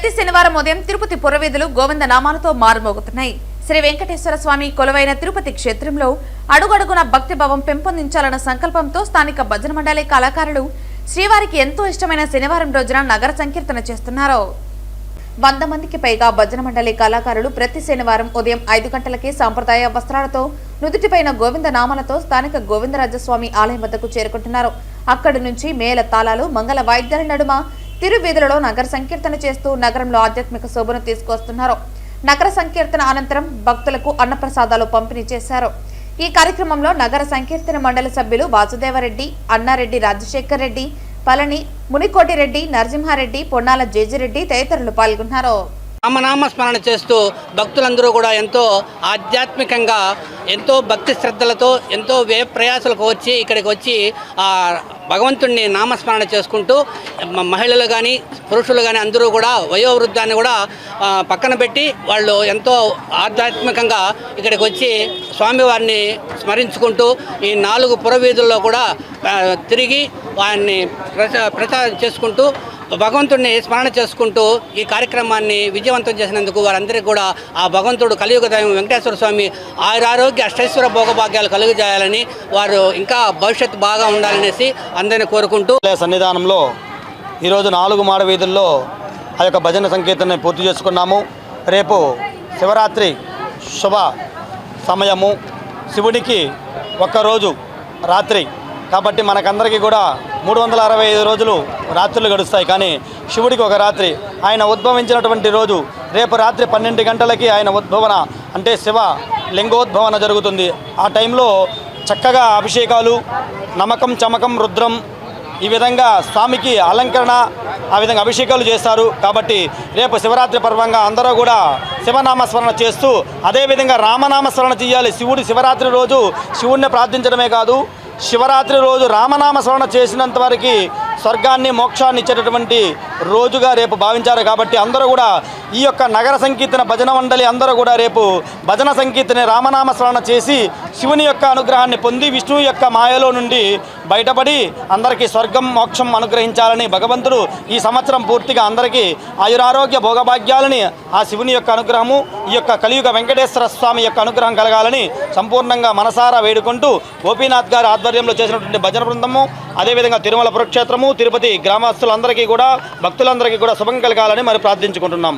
ప్రతి శనివారం ఉదయం తిరుపతి పురవీధులు గోవింద నామాలతో మారుమోగుతున్నాయి. శ్రీ వెంకటేశ్వర స్వామి కొలువైన తిరుపతి క్షేత్రంలో అడుగడుగున భక్తి భావం పెంపొందించాలన్న సంకల్పంతో స్థానిక భజన మండలి కళాకారులు శ్రీవారికి ఎంతో ఇష్టమైన శనివారం రోజున నగర సంకీర్తన చేస్తున్నారు. 100 మందికి పైగా భజన మండలి కళాకారులు ప్రతి శనివారం ఉదయం 5 గంటలకే సాంప్రదాయ వస్త్రాలతో నుదుటిపైన గోవింద నామాలతో స్థానిక గోవిందరాజస్వామి ఆలయం వద్దకు చేరుకుంటున్నారు. అక్కడి నుంచి మేళ తాళాలు మంగళ వాయిద్యాల నడుమ తిరువీధులలో నగర సంకీర్తన చేస్తూ నగరంలో ఆధ్యాత్మిక శోభను తీసుకొస్తున్నారు. నగర సంకీర్తన అనంతరం భక్తులకు అన్నప్రసాదాలు పంపిణీ చేశారు. ఈ కార్యక్రమంలో నగర సంకీర్తన మండలి సభ్యులు వాసుదేవరెడ్డి, అన్నారెడ్డి, రాజశేఖర్ రెడ్డి, పళని, మునికోటిరెడ్డి, నరసింహారెడ్డి, పొన్నాల జేజిరెడ్డి తదితరులు పాల్గొన్నారు. రామనామ స్మరణ చేస్తూ భక్తులందరూ కూడా ఎంతో ఆధ్యాత్మికంగా ఎంతో భక్తి శ్రద్ధలతో ఎంతో వ్యయ ప్రయాసాలకు వచ్చి ఇక్కడికి వచ్చి భగవంతుడిని నామస్మరణ చేసుకుంటూ మహిళలు కానీ పురుషులు కానీ అందరూ కూడా వయోవృద్ధాన్ని కూడా పక్కన పెట్టి వాళ్ళు ఎంతో ఆధ్యాత్మికంగా ఇక్కడికి వచ్చి స్వామివారిని స్మరించుకుంటూ ఈ 4 పురవీధుల్లో కూడా తిరిగి వారిని ప్రచారం చేసుకుంటూ భగవంతుడిని స్మరణ చేసుకుంటూ ఈ కార్యక్రమాన్ని విజయవంతం చేసినందుకు వారందరికీ కూడా ఆ భగవంతుడు కలియుగ దైవం వెంకటేశ్వర స్వామి ఆయురారోగ్య అష్టైశ్వర భోగభాగ్యాలు కలుగజేయాలని వారు ఇంకా భవిష్యత్తు బాగా ఉండాలనేసి అందరినీ కోరుకుంటూ సన్నిధానంలో ఈరోజు 4 మాడ వీధుల్లో ఆ యొక్క భజన సంకీర్తనని పూర్తి చేసుకున్నాము. రేపు శివరాత్రి శుభ సమయము, శివుడికి ఒక్కరోజు రాత్రి కాబట్టి మనకందరికీ కూడా 365 రోజులు రాత్రులు గడుస్తాయి. కానీ శివుడికి ఒక రాత్రి, ఆయన ఉద్భవించినటువంటి రోజు రేపు రాత్రి 12 గంటలకి ఆయన ఉద్భవన అంటే శివ లింగోద్భవన జరుగుతుంది. ఆ టైంలో చక్కగా అభిషేకాలు, నమకం, చమకం, రుద్రం ఈ విధంగా స్వామికి అలంకరణ, ఆ విధంగా అభిషేకాలు చేస్తారు. కాబట్టి రేపు శివరాత్రి పర్వంగా అందరూ కూడా శివనామస్మరణ చేస్తూ అదేవిధంగా రామనామస్మరణ చేయాలి. శివుడు శివరాత్రి రోజు శివుడిని ప్రార్థించడమే కాదు, శివరాత్రి రోజు రామనామస్మరణ చేసినంత వరకు స్వర్గాన్ని మోక్షాన్ని ఇచ్చేటటువంటి రోజుగా రేపు భావించారు. కాబట్టి అందరూ కూడా ఈ యొక్క నగర సంకీర్తన భజన మండలి అందరూ కూడా రేపు భజన సంకీర్తన రామనామస్మరణ చేసి శివుని యొక్క అనుగ్రహాన్ని పొంది విష్ణువు యొక్క మాయలో నుండి బయటపడి అందరికీ స్వర్గం మోక్షం అనుగ్రహించాలని భగవంతుడు ఈ సంవత్సరం పూర్తిగా అందరికీ ఆయురారోగ్య భోగభాగ్యాలని ఆ శివుని యొక్క అనుగ్రహము, ఈ యొక్క కలియుగ వెంకటేశ్వర స్వామి యొక్క అనుగ్రహం కలగాలని సంపూర్ణంగా మనసారా వేడుకుంటూ గోపీనాథ్ గారి ఆధ్వర్యంలో చేసినటువంటి భజన బృందము, అదేవిధంగా తిరుమల పురక్షేత్రము, తిరుపతి గ్రామస్తులందరికీ కూడా భక్తులందరికీ కూడా శుభం కలగాలని మరి ప్రార్థించుకుంటున్నాం.